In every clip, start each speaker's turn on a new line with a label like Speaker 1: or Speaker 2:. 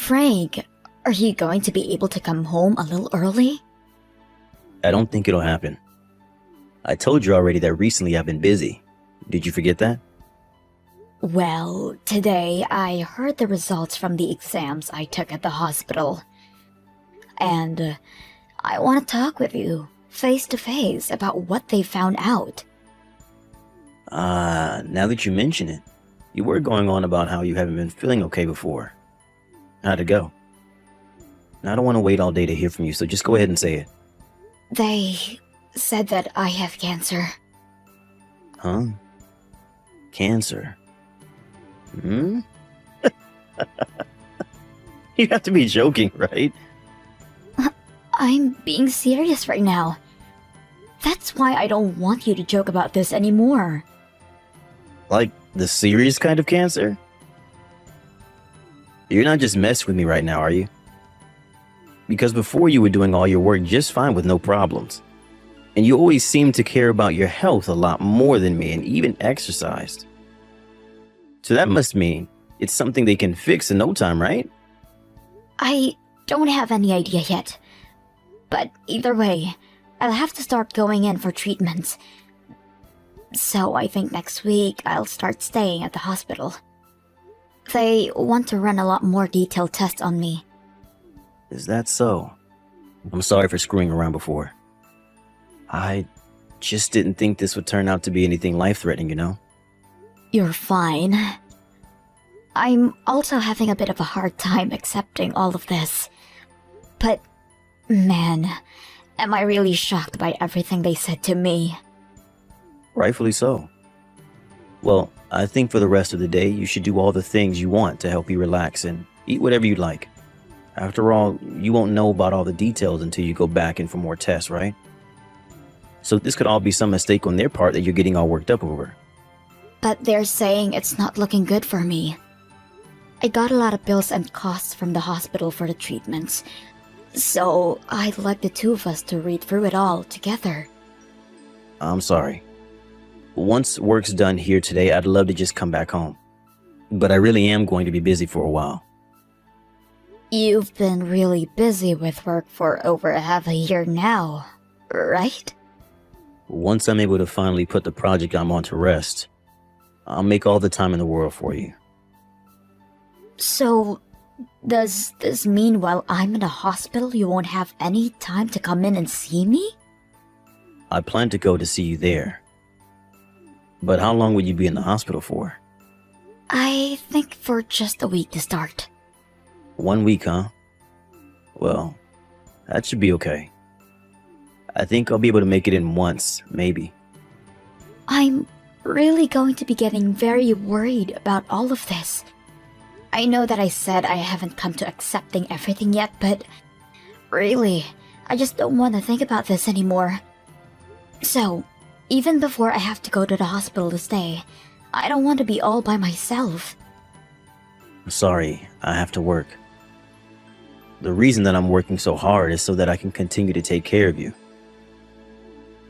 Speaker 1: Frank, are you going to be able to come home a little early?
Speaker 2: I don't think it'll happen. I told you already that recently I've been busy. Did you forget that?
Speaker 1: Well, today I heard the results from the exams I took at the hospital. And I want to talk with you, face to face, about what they found out.
Speaker 2: Now that you mention it, you were going on about how you haven't been feeling okay before. How'd it go? I don't want to wait all day to hear from you, so just go ahead and say it.
Speaker 1: They said that I have cancer.
Speaker 2: Huh? Cancer? Hmm? You have to be joking, right?
Speaker 1: I'm being serious right now. That's why I don't want you to joke about this anymore.
Speaker 2: Like the serious kind of cancer? You're not just messing with me right now, are you? Because before you were doing all your work just fine with no problems. And you always seemed to care about your health a lot more than me and even exercised. So that must mean it's something they can fix in no time, right?
Speaker 1: I don't have any idea yet. But either way, I'll have to start going in for treatments. So I think next week I'll start staying at the hospital. They want to run a lot more detailed tests on me.
Speaker 2: Is that so? I'm sorry for screwing around before. I just didn't think this would turn out to be anything life-threatening, you know?
Speaker 1: You're fine. I'm also having a bit of a hard time accepting all of this. But, man, am I really shocked by everything they said to me.
Speaker 2: Rightfully so. Well, I think for the rest of the day, you should do all the things you want to help you relax and eat whatever you'd like. After all, you won't know about all the details until you go back in for more tests, right? So this could all be some mistake on their part that you're getting all worked up over.
Speaker 1: But they're saying it's not looking good for me. I got a lot of bills and costs from the hospital for the treatments. So I'd like the two of us to read through it all together.
Speaker 2: I'm sorry. Once work's done here today, I'd love to just come back home. But I really am going to be busy for a while.
Speaker 1: You've been really busy with work for over half a year now, right?
Speaker 2: Once I'm able to finally put the project I'm on to rest, I'll make all the time in the world for you.
Speaker 1: So, does this mean while I'm in the hospital you won't have any time to come in and see me?
Speaker 2: I plan to go to see you there. But how long would you be in the hospital for?
Speaker 1: I think for just a week to start.
Speaker 2: 1 week, huh? Well, that should be okay. I think I'll be able to make it in once, maybe.
Speaker 1: I'm really going to be getting very worried about all of this. I know that I said I haven't come to accepting everything yet, but really, I just don't want to think about this anymore. So, even before I have to go to the hospital to stay, I don't want to be all by myself.
Speaker 2: Sorry, I have to work. The reason that I'm working so hard is so that I can continue to take care of you.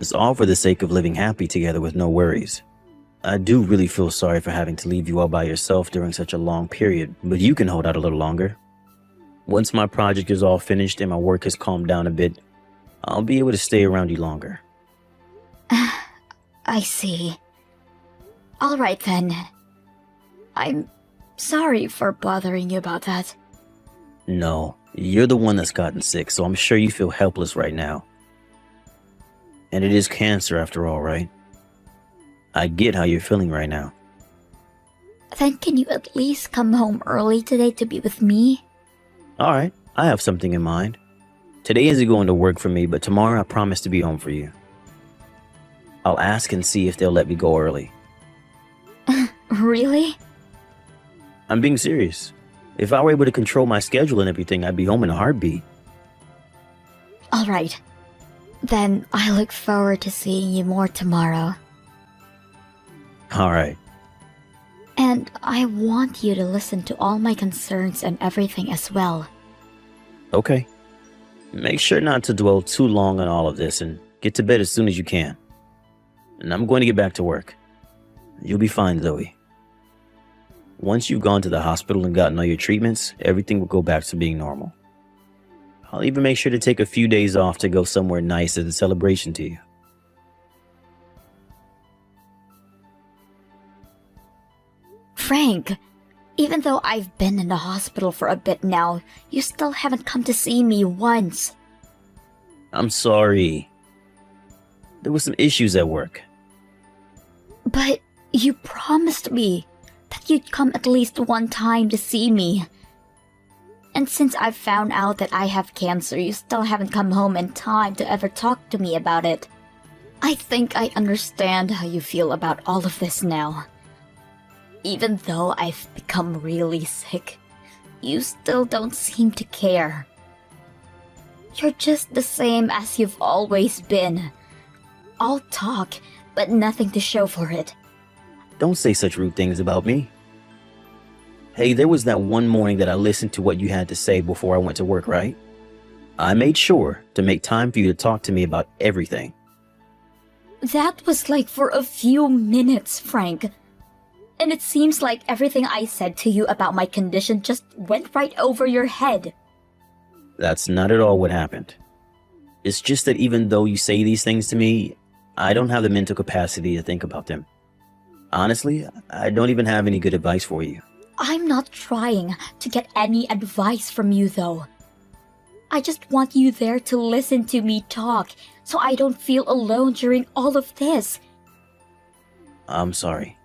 Speaker 2: It's all for the sake of living happy together with no worries. I do really feel sorry for having to leave you all by yourself during such a long period, but you can hold out a little longer. Once my project is all finished and my work has calmed down a bit, I'll be able to stay around you longer.
Speaker 1: I see. Alright then. I'm sorry for bothering you about that.
Speaker 2: No, you're the one that's gotten sick, so I'm sure you feel helpless right now. And it is cancer after all, right? I get how you're feeling right now.
Speaker 1: Then can you at least come home early today to be with me?
Speaker 2: Alright, I have something in mind. Today isn't going to work for me, but tomorrow I promise to be home for you. I'll ask and see if they'll let me go early.
Speaker 1: Really?
Speaker 2: I'm being serious. If I were able to control my schedule and everything, I'd be home in a heartbeat.
Speaker 1: Alright. Then I look forward to seeing you more tomorrow.
Speaker 2: Alright.
Speaker 1: And I want you to listen to all my concerns and everything as well.
Speaker 2: Okay. Make sure not to dwell too long on all of this and get to bed as soon as you can. And I'm going to get back to work. You'll be fine, Zoe. Once you've gone to the hospital and gotten all your treatments, everything will go back to being normal. I'll even make sure to take a few days off to go somewhere nice as a celebration to you.
Speaker 1: Frank, even though I've been in the hospital for a bit now, you still haven't come to see me once.
Speaker 2: I'm sorry. There were some issues at work.
Speaker 1: But you promised me that you'd come at least one time to see me. And since I've found out that I have cancer, you still haven't come home in time to ever talk to me about it. I think I understand how you feel about all of this now. Even though I've become really sick, you still don't seem to care. You're just the same as you've always been. All talk, but nothing to show for it.
Speaker 2: Don't say such rude things about me. Hey, there was that one morning that I listened to what you had to say before I went to work, right? I made sure to make time for you to talk to me about everything.
Speaker 1: That was like for a few minutes, Frank. And it seems like everything I said to you about my condition just went right over your head.
Speaker 2: That's not at all what happened. It's just that even though you say these things to me, I don't have the mental capacity to think about them. Honestly, I don't even have any good advice for you.
Speaker 1: I'm not trying to get any advice from you, though. I just want you there to listen to me talk, so I don't feel alone during all of this.
Speaker 2: I'm sorry.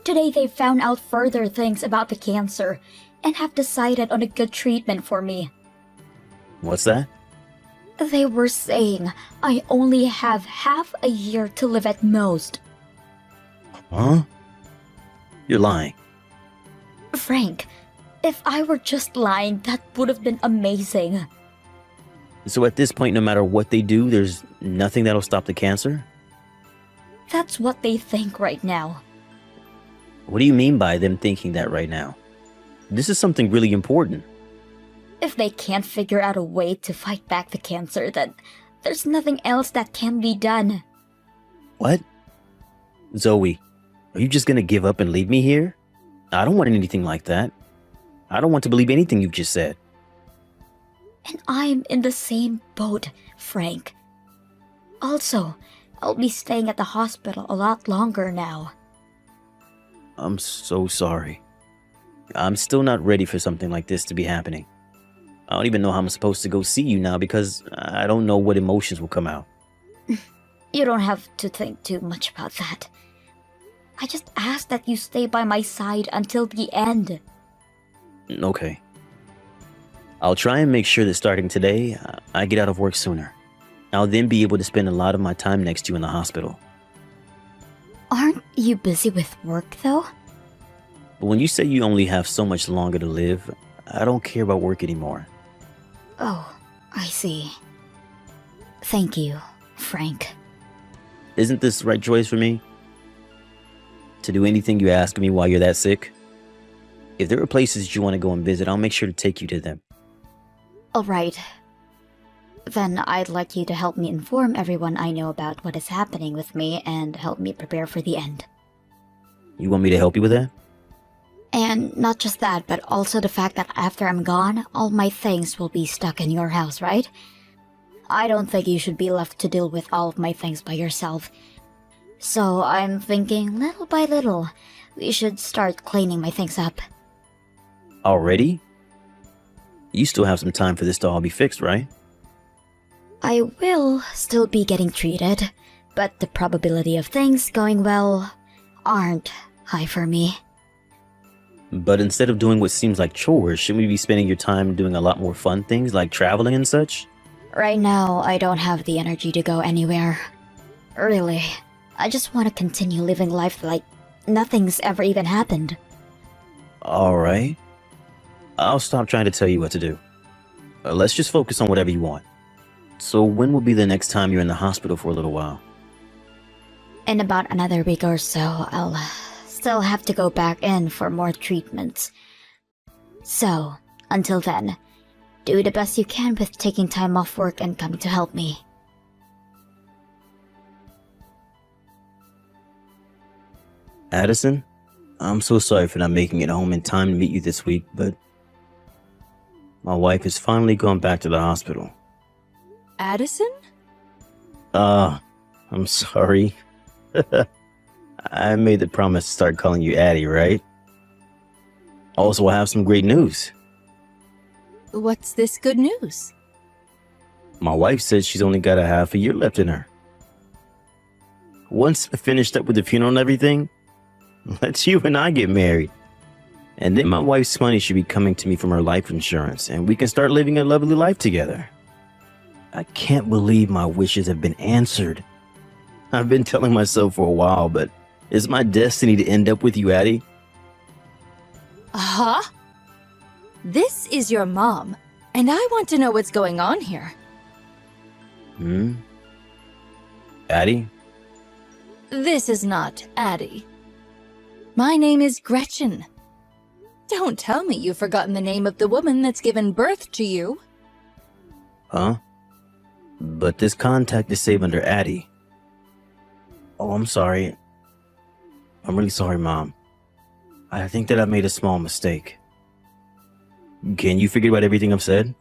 Speaker 1: Today they found out further things about the cancer, and have decided on a good treatment for me.
Speaker 2: What's that?
Speaker 1: They were saying I only have half a year to live at most.
Speaker 2: Huh? You're lying.
Speaker 1: Frank, if I were just lying, that would have been amazing.
Speaker 2: So at this point, no matter what they do, there's nothing that'll stop the cancer?
Speaker 1: That's what they think right now.
Speaker 2: What do you mean by them thinking that right now? This is something really important.
Speaker 1: If they can't figure out a way to fight back the cancer, then there's nothing else that can be done.
Speaker 2: What? Zoe, are you just gonna give up and leave me here? I don't want anything like that. I don't want to believe anything you've just said.
Speaker 1: And I'm in the same boat, Frank. Also, I'll be staying at the hospital a lot longer now.
Speaker 2: I'm so sorry. I'm still not ready for something like this to be happening. I don't even know how I'm supposed to go see you now because I don't know what emotions will come out.
Speaker 1: You don't have to think too much about that. I just ask that you stay by my side until the end.
Speaker 2: Okay. I'll try and make sure that starting today, I get out of work sooner. I'll then be able to spend a lot of my time next to you in the hospital.
Speaker 1: Aren't you busy with work, though?
Speaker 2: But when you say you only have so much longer to live, I don't care about work anymore.
Speaker 1: Oh, I see. Thank you, Frank.
Speaker 2: Isn't this the right choice for me? To do anything you ask me while you're that sick? If there are places you want to go and visit, I'll make sure to take you to them.
Speaker 1: Alright. Then I'd like you to help me inform everyone I know about what is happening with me and help me prepare for the end.
Speaker 2: You want me to help you with that?
Speaker 1: And not just that, but also the fact that after I'm gone, all my things will be stuck in your house, right? I don't think you should be left to deal with all of my things by yourself. So I'm thinking, little by little, we should start cleaning my things up.
Speaker 2: Already? You still have some time for this to all be fixed, right?
Speaker 1: I will still be getting treated, but the probability of things going well aren't high for me.
Speaker 2: But instead of doing what seems like chores, shouldn't we be spending your time doing a lot more fun things like traveling and such?
Speaker 1: Right now, I don't have the energy to go anywhere. Really, I just want to continue living life like nothing's ever even happened.
Speaker 2: Alright. I'll stop trying to tell you what to do. Let's just focus on whatever you want. So when will be the next time you're in the hospital for a little while?
Speaker 1: In about another week or so, I'll still have to go back in for more treatments. So, until then, do the best you can with taking time off work and coming to help me.
Speaker 2: Addison, I'm so sorry for not making it home in time to meet you this week, but my wife has finally gone back to the hospital.
Speaker 3: Addison?
Speaker 2: I'm sorry. I made the promise to start calling you Addie, right? Also, I have some great news.
Speaker 3: What's this good news?
Speaker 2: My wife said she's only got a half a year left in her. Once I finished up with the funeral and everything, let's you and I get married. And then my wife's money should be coming to me from her life insurance, and we can start living a lovely life together. I can't believe my wishes have been answered. I've been telling myself for a while, but it's my destiny to end up with you, Addie.
Speaker 3: Huh? This is your mom, and I want to know what's going on here.
Speaker 2: Addie?
Speaker 3: This is not Addie. My name is Gretchen. Don't tell me you've forgotten the name of the woman that's given birth to you.
Speaker 2: Huh? But this contact is saved under Addie. Oh, I'm sorry. I'm really sorry, Mom. I think that I made a small mistake. Can you forget about everything I've said?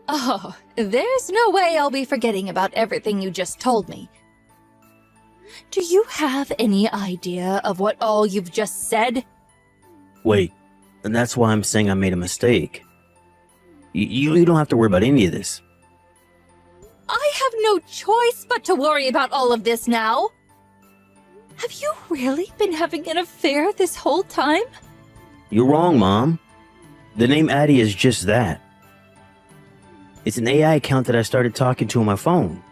Speaker 3: Oh, there's no way I'll be forgetting about everything you just told me. Do you have any idea of what all you've just said?
Speaker 2: Wait, and that's why I'm saying I made a mistake. You don't have to worry about any of this.
Speaker 3: I have no choice but to worry about all of this now. Have you really been having an affair this whole time?
Speaker 2: You're wrong, Mom. The name Addie is just that. It's an AI account that I started talking to on my phone.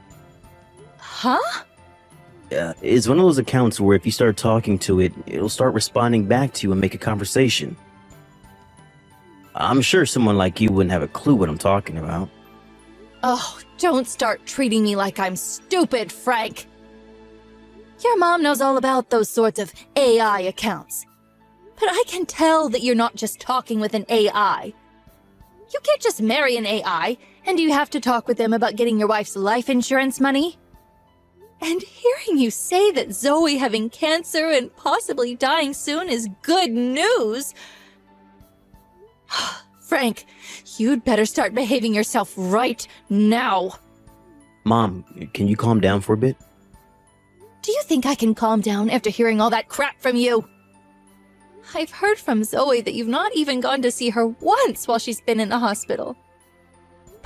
Speaker 3: Huh?
Speaker 2: It's one of those accounts where if you start talking to it, it'll start responding back to you and make a conversation. I'm sure someone like you wouldn't have a clue what I'm talking about.
Speaker 3: Oh, don't start treating me like I'm stupid, Frank. Your mom knows all about those sorts of AI accounts. But I can tell that you're not just talking with an AI. You can't just marry an AI, and you have to talk with them about getting your wife's life insurance money. And hearing you say that Zoe having cancer and possibly dying soon is good news. Frank, you'd better start behaving yourself right now.
Speaker 2: Mom, can you calm down for a bit?
Speaker 3: Do you think I can calm down after hearing all that crap from you? I've heard from Zoe that you've not even gone to see her once while she's been in the hospital.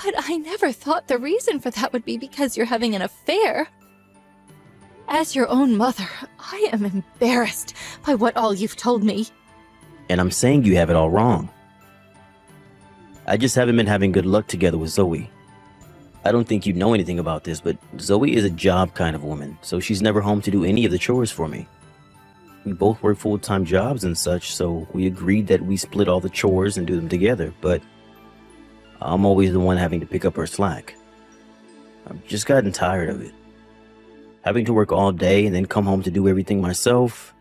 Speaker 3: But I never thought the reason for that would be because you're having an affair. As your own mother, I am embarrassed by what all you've told me.
Speaker 2: And I'm saying you have it all wrong. I just haven't been having good luck together with Zoe. I don't think you know anything about this, but Zoe is a job kind of woman, so she's never home to do any of the chores for me. We both work full-time jobs and such, so we agreed that we split all the chores and do them together, but I'm always the one having to pick up her slack. I've just gotten tired of it. Having to work all day and then come home to do everything myself.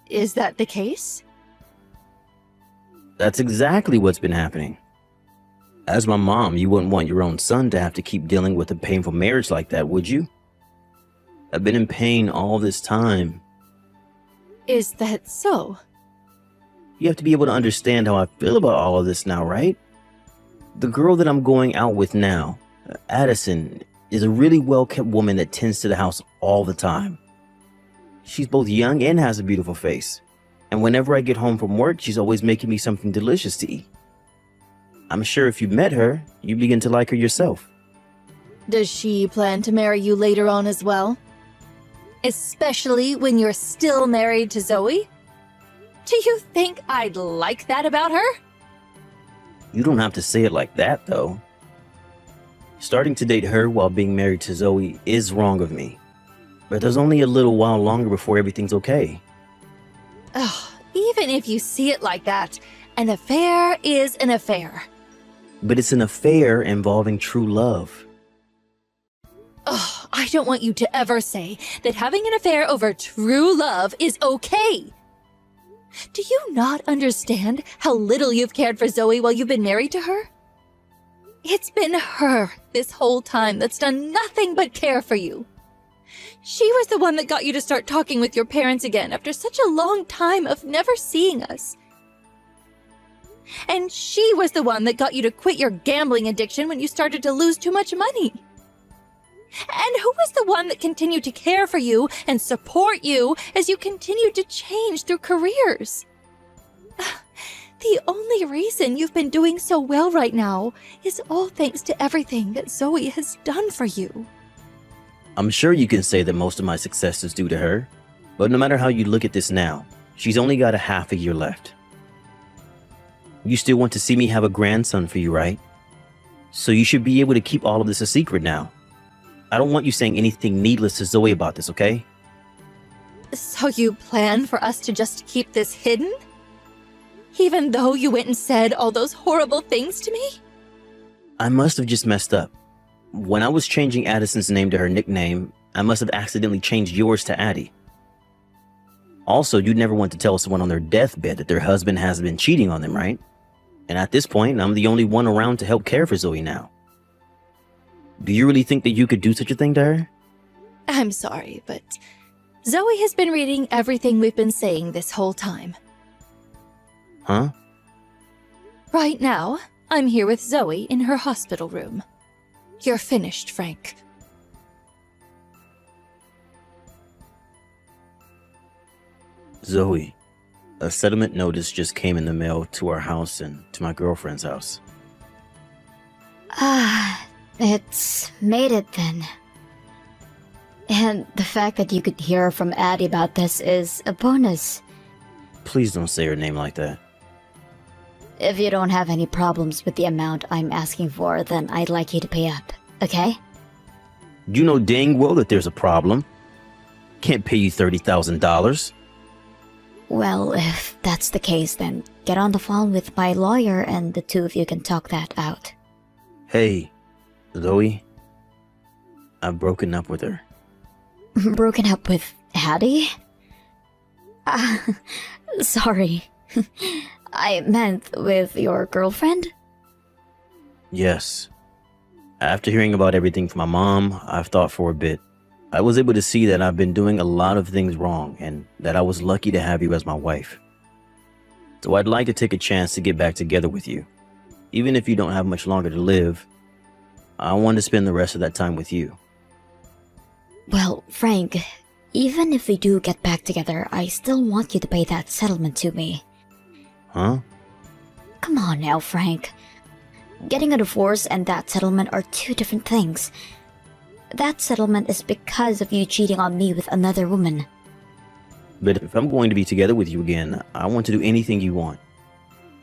Speaker 3: Is that the case?
Speaker 2: That's exactly what's been happening. As my mom, you wouldn't want your own son to have to keep dealing with a painful marriage like that, would you? I've been in pain all this time.
Speaker 3: Is that so?
Speaker 2: You have to be able to understand how I feel about all of this now, right? The girl that I'm going out with now, Addison, is a really well-kept woman that tends to the house all the time. She's both young and has a beautiful face. And whenever I get home from work, she's always making me something delicious to eat. I'm sure if you met her, you begin to like her yourself.
Speaker 3: Does she plan to marry you later on as well? Especially when you're still married to Zoe? Do you think I'd like that about her?
Speaker 2: You don't have to say it like that, though. Starting to date her while being married to Zoe is wrong of me. But there's only a little while longer before everything's okay.
Speaker 3: Ugh, even if you see it like that, an affair is an affair.
Speaker 2: But it's an affair involving true love.
Speaker 3: Ugh, I don't want you to ever say that having an affair over true love is okay. Do you not understand how little you've cared for Zoe while you've been married to her? It's been her this whole time that's done nothing but care for you. She was the one that got you to start talking with your parents again after such a long time of never seeing us. And she was the one that got you to quit your gambling addiction when you started to lose too much money. And who was the one that continued to care for you and support you as you continued to change through careers? The only reason you've been doing so well right now is all thanks to everything that Zoe has done for you.
Speaker 2: I'm sure you can say that most of my success is due to her, but no matter how you look at this now, she's only got a half a year left. You still want to see me have a grandson for you, right? So you should be able to keep all of this a secret now. I don't want you saying anything needless to Zoe about this, okay?
Speaker 3: So you plan for us to just keep this hidden? Even though you went and said all those horrible things to me?
Speaker 2: I must have just messed up. When I was changing Addison's name to her nickname, I must have accidentally changed yours to Addie. Also, you'd never want to tell someone on their deathbed that their husband has been cheating on them, right? And at this point, I'm the only one around to help care for Zoe now. Do you really think that you could do such a thing to her?
Speaker 3: I'm sorry, but Zoe has been reading everything we've been saying this whole time.
Speaker 2: Huh?
Speaker 3: Right now, I'm here with Zoe in her hospital room. You're finished, Frank.
Speaker 2: Zoe, a settlement notice just came in the mail to our house and to my girlfriend's house.
Speaker 1: It's made it then. And the fact that you could hear from Addie about this is a bonus.
Speaker 2: Please don't say her name like that.
Speaker 1: If you don't have any problems with the amount I'm asking for, then I'd like you to pay up, okay?
Speaker 2: You know dang well that there's a problem. Can't pay you $30,000.
Speaker 1: Well, if that's the case, then get on the phone with my lawyer and the two of you can talk that out.
Speaker 2: Hey, Zoe, I've broken up with her.
Speaker 1: Broken up with Addie? Sorry. I meant with your girlfriend?
Speaker 2: Yes. After hearing about everything from my mom, I've thought for a bit. I was able to see that I've been doing a lot of things wrong and that I was lucky to have you as my wife. So I'd like to take a chance to get back together with you. Even if you don't have much longer to live, I want to spend the rest of that time with you.
Speaker 1: Well, Frank, even if we do get back together, I still want you to pay that settlement to me.
Speaker 2: Huh?
Speaker 1: Come on now, Frank. Getting a divorce and that settlement are two different things. That settlement is because of you cheating on me with another woman.
Speaker 2: But if I'm going to be together with you again, I want to do anything you want.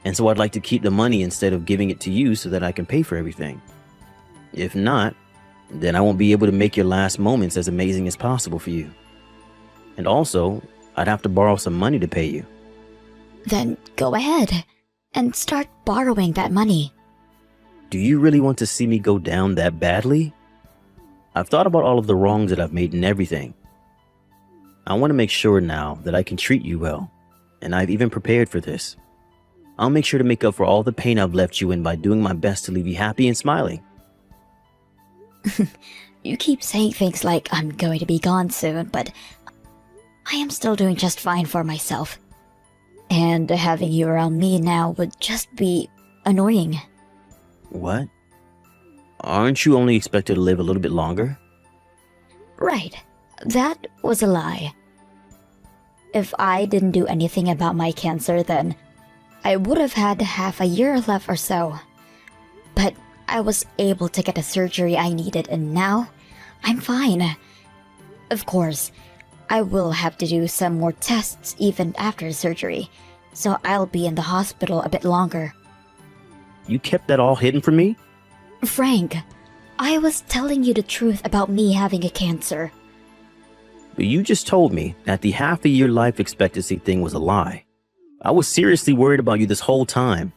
Speaker 2: And so I'd like to keep the money instead of giving it to you so that I can pay for everything. If not, then I won't be able to make your last moments as amazing as possible for you. And also, I'd have to borrow some money to pay you.
Speaker 1: Then go ahead and start borrowing that money.
Speaker 2: Do you really want to see me go down that badly? I've thought about all of the wrongs that I've made and everything. I want to make sure now that I can treat you well, and I've even prepared for this. I'll make sure to make up for all the pain I've left you in by doing my best to leave you happy and smiling.
Speaker 1: You keep saying things like I'm going to be gone soon, but I am still doing just fine for myself. And having you around me now would just be annoying.
Speaker 2: What? Aren't you only expected to live a little bit longer?
Speaker 1: Right. That was a lie. If I didn't do anything about my cancer, then I would have had half a year left or so. But I was able to get the surgery I needed, and now I'm fine. Of course, I will have to do some more tests even after the surgery, so I'll be in the hospital a bit longer.
Speaker 2: You kept that all hidden from me?
Speaker 1: Frank, I was telling you the truth about me having a cancer.
Speaker 2: But you just told me that the half-a-year life expectancy thing was a lie. I was seriously worried about you this whole time.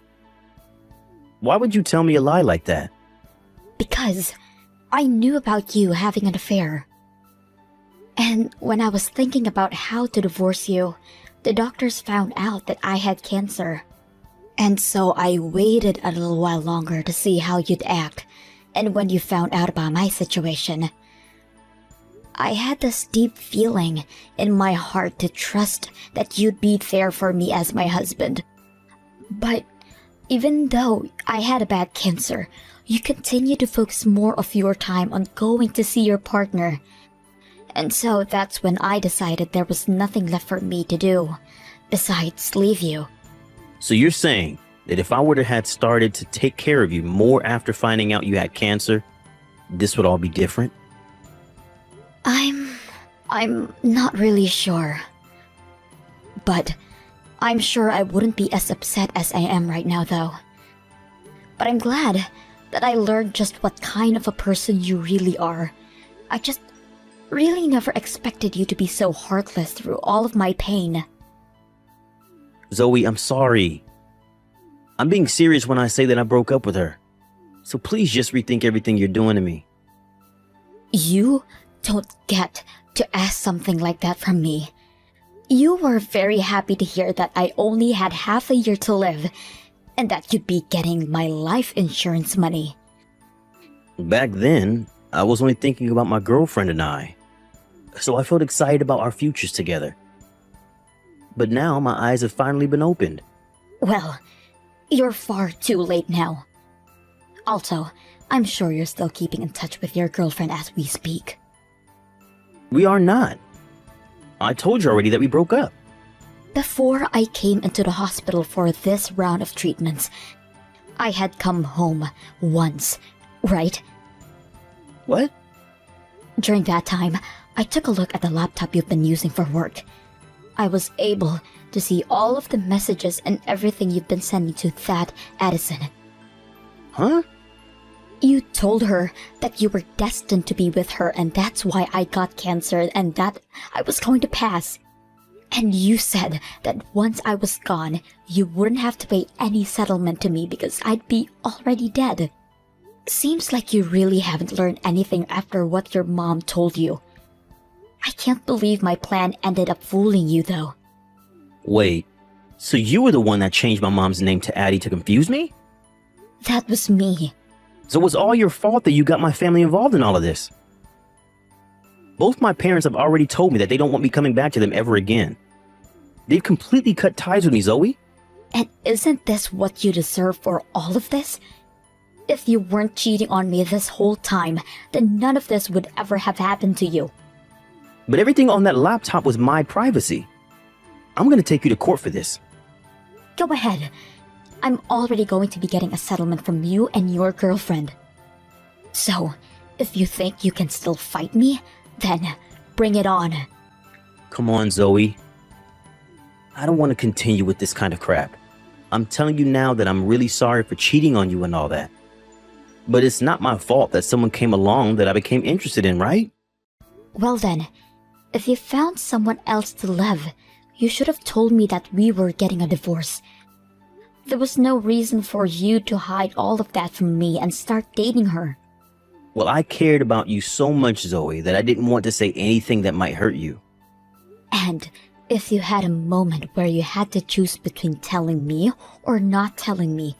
Speaker 2: Why would you tell me a lie like that?
Speaker 1: Because I knew about you having an affair. And when I was thinking about how to divorce you, the doctors found out that I had cancer. And so I waited a little while longer to see how you'd act. And when you found out about my situation, I had this deep feeling in my heart to trust that you'd be there for me as my husband. But even though I had a bad cancer, you continue to focus more of your time on going to see your partner. And so that's when I decided there was nothing left for me to do besides leave you.
Speaker 2: So you're saying that if I would have had started to take care of you more after finding out you had cancer, this would all be different?
Speaker 1: I'm not really sure. But I'm sure I wouldn't be as upset as I am right now, though. But I'm glad that I learned just what kind of a person you really are. I just really never expected you to be so heartless through all of my pain.
Speaker 2: Zoe, I'm sorry. I'm being serious when I say that I broke up with her. So please just rethink everything you're doing to me.
Speaker 1: You don't get to ask something like that from me. You were very happy to hear that I only had half a year to live and that you'd be getting my life insurance money.
Speaker 2: Back then, I was only thinking about my girlfriend and I. So I felt excited about our futures together. But now my eyes have finally been opened.
Speaker 1: Well, you're far too late now. Also, I'm sure you're still keeping in touch with your girlfriend as we speak.
Speaker 2: We are not. I told you already that we broke up.
Speaker 1: Before I came into the hospital for this round of treatments, I had come home once, right?
Speaker 2: What?
Speaker 1: During that time, I took a look at the laptop you've been using for work. I was able to see all of the messages and everything you've been sending to that Addison.
Speaker 2: Huh?
Speaker 1: You told her that you were destined to be with her and that's why I got cancer and that I was going to pass. And you said that once I was gone, you wouldn't have to pay any settlement to me because I'd be already dead. Seems like you really haven't learned anything after what your mom told you. I can't believe my plan ended up fooling you though.
Speaker 2: Wait, so you were the one that changed my mom's name to Addie to confuse me?
Speaker 1: That was me.
Speaker 2: So it was all your fault that you got my family involved in all of this. Both my parents have already told me that they don't want me coming back to them ever again. They've completely cut ties with me, Zoe.
Speaker 1: And isn't this what you deserve for all of this? If you weren't cheating on me this whole time, then none of this would ever have happened to you.
Speaker 2: But everything on that laptop was my privacy. I'm gonna take you to court for this.
Speaker 1: Go ahead. I'm already going to be getting a settlement from you and your girlfriend. So, if you think you can still fight me, then bring it on.
Speaker 2: Come on, Zoe. I don't want to continue with this kind of crap. I'm telling you now that I'm really sorry for cheating on you and all that. But it's not my fault that someone came along that I became interested in, right?
Speaker 1: Well then, if you found someone else to love, you should have told me that we were getting a divorce. There was no reason for you to hide all of that from me and start dating her.
Speaker 2: Well, I cared about you so much, Zoe, that I didn't want to say anything that might hurt you.
Speaker 1: And if you had a moment where you had to choose between telling me or not telling me,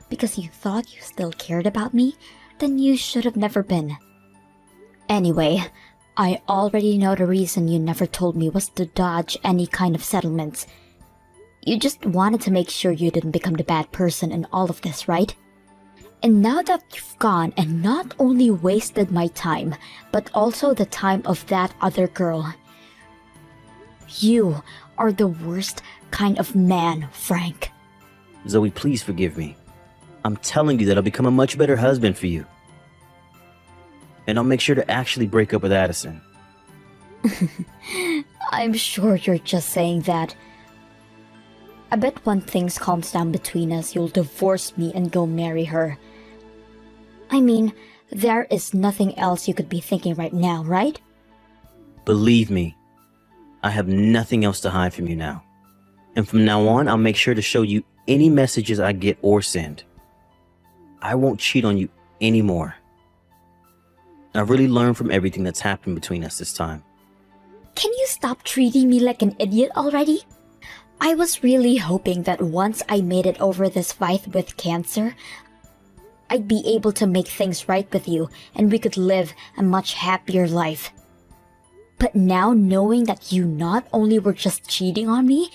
Speaker 1: because you thought you still cared about me, then you should have never been. Anyway, I already know the reason you never told me was to dodge any kind of settlements. You just wanted to make sure you didn't become the bad person in all of this, right? And now that you've gone and not only wasted my time, but also the time of that other girl, you are the worst kind of man, Frank.
Speaker 2: Zoe, please forgive me. I'm telling you that I'll become a much better husband for you. And I'll make sure to actually break up with Addison.
Speaker 1: I'm sure you're just saying that. I bet when things calms down between us, you'll divorce me and go marry her. I mean, there is nothing else you could be thinking right now, right?
Speaker 2: Believe me, I have nothing else to hide from you now. And from now on, I'll make sure to show you any messages I get or send. I won't cheat on you anymore. I've really learned from everything that's happened between us this time.
Speaker 1: Can you stop treating me like an idiot already? I was really hoping that once I made it over this fight with cancer, I'd be able to make things right with you and we could live a much happier life. But now knowing that you not only were just cheating on me,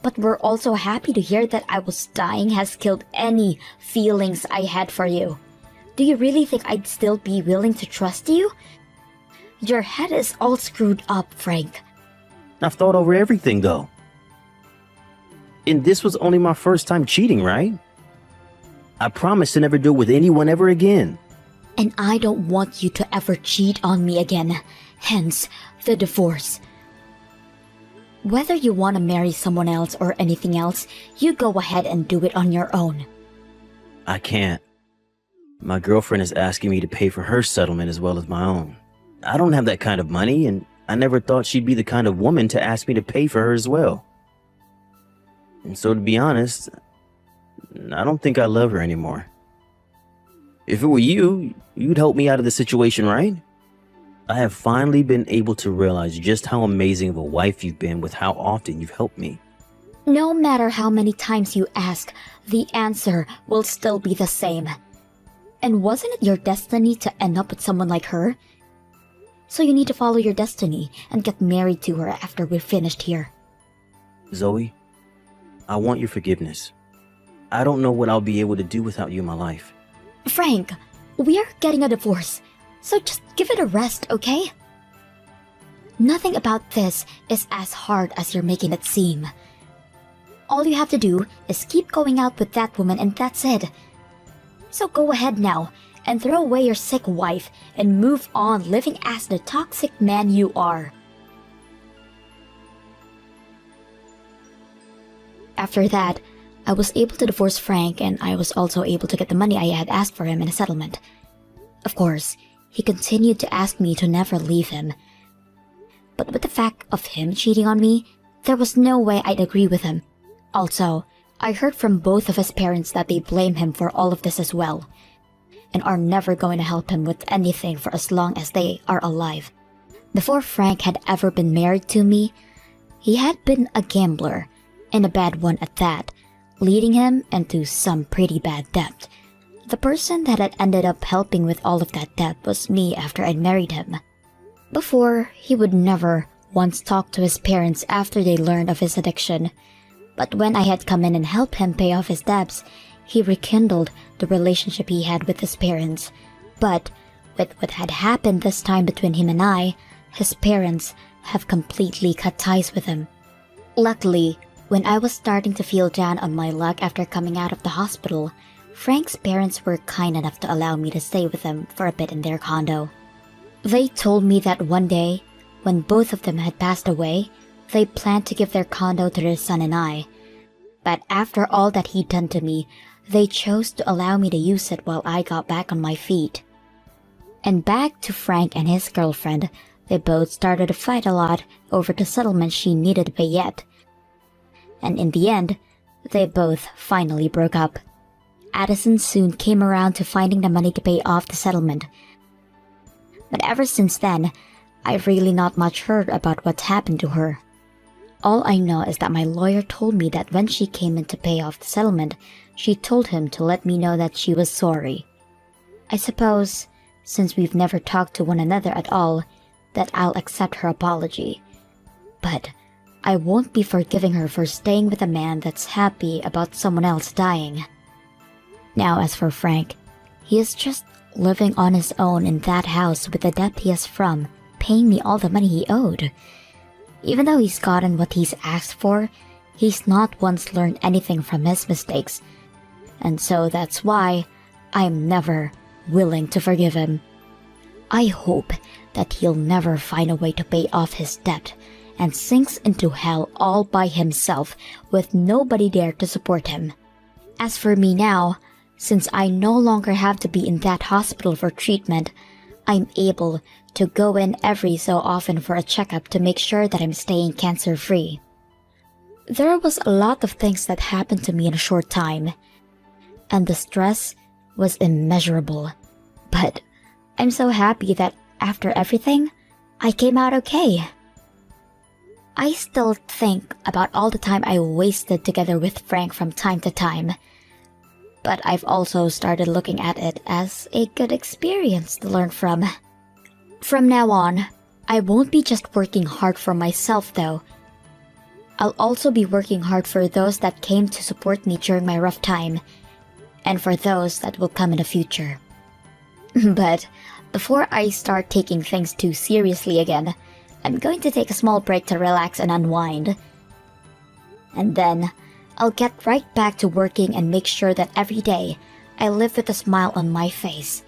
Speaker 1: but were also happy to hear that I was dying has killed any feelings I had for you. Do you really think I'd still be willing to trust you? Your head is all screwed up, Frank.
Speaker 2: I've thought over everything, though. And this was only my first time cheating, right? I promise to never do it with anyone ever again.
Speaker 1: And I don't want you to ever cheat on me again. Hence, the divorce. Whether you want to marry someone else or anything else, you go ahead and do it on your own.
Speaker 2: I can't. My girlfriend is asking me to pay for her settlement as well as my own. I don't have that kind of money, and I never thought she'd be the kind of woman to ask me to pay for her as well. And so, to be honest, I don't think I love her anymore. If it were you, you'd help me out of the situation, right? I have finally been able to realize just how amazing of a wife you've been with how often you've helped me.
Speaker 1: No matter how many times you ask, the answer will still be the same. And wasn't it your destiny to end up with someone like her? So you need to follow your destiny and get married to her after we're finished here.
Speaker 2: Zoe, I want your forgiveness. I don't know what I'll be able to do without you in my life.
Speaker 1: Frank, we are getting a divorce, so just give it a rest, okay? Nothing about this is as hard as you're making it seem. All you have to do is keep going out with that woman and that's it. So go ahead now and throw away your sick wife and move on living as the toxic man you are. After that, I was able to divorce Frank, and I was also able to get the money I had asked for him in a settlement. Of course, he continued to ask me to never leave him. But with the fact of him cheating on me, there was no way I'd agree with him. Also, I heard from both of his parents that they blame him for all of this as well, and are never going to help him with anything for as long as they are alive. Before Frank had ever been married to me, he had been a gambler, and a bad one at that, leading him into some pretty bad debt. The person that had ended up helping with all of that debt was me after I'd married him. Before, he would never once talk to his parents after they learned of his addiction, but when I had come in and helped him pay off his debts, he rekindled the relationship he had with his parents. But with what had happened this time between him and I, his parents have completely cut ties with him. Luckily, when I was starting to feel down on my luck after coming out of the hospital, Frank's parents were kind enough to allow me to stay with them for a bit in their condo. They told me that one day, when both of them had passed away, they planned to give their condo to their son and I. But after all that he'd done to me, they chose to allow me to use it while I got back on my feet. And back to Frank and his girlfriend, they both started to fight a lot over the settlement she needed to pay yet. And in the end, they both finally broke up. Addison soon came around to finding the money to pay off the settlement. But ever since then, I've really not much heard about what's happened to her. All I know is that my lawyer told me that when she came in to pay off the settlement, she told him to let me know that she was sorry. I suppose, since we've never talked to one another at all, that I'll accept her apology. But I won't be forgiving her for staying with a man that's happy about someone else dying. Now, as for Frank, he is just living on his own in that house with the debt he has from paying me all the money he owed. Even though he's gotten what he's asked for, he's not once learned anything from his mistakes. And so that's why I'm never willing to forgive him. I hope that he'll never find a way to pay off his debt and sinks into hell all by himself with nobody there to support him. As for me now, since I no longer have to be in that hospital for treatment, I'm able to go in every so often for a checkup to make sure that I'm staying cancer-free. There was a lot of things that happened to me in a short time, and the stress was immeasurable. But I'm so happy that after everything, I came out okay. I still think about all the time I wasted together with Frank from time to time, but I've also started looking at it as a good experience to learn from. From now on, I won't be just working hard for myself, though. I'll also be working hard for those that came to support me during my rough time, and for those that will come in the future. But before I start taking things too seriously again, I'm going to take a small break to relax and unwind. And then, I'll get right back to working and make sure that every day I live with a smile on my face.